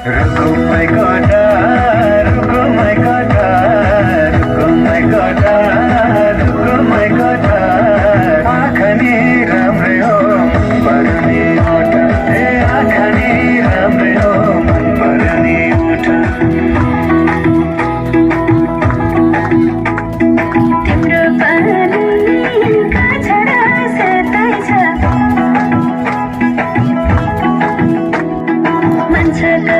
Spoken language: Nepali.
रुको my God, रुको my God, रुको my God, रुको my God। आँखा नि राम्रै हो मन पर्ने ओठ, ए आँखा नि राम्रै हो मन पर्ने ओठ। तिम्रो पानीका छरा सेतै छ मान्छेको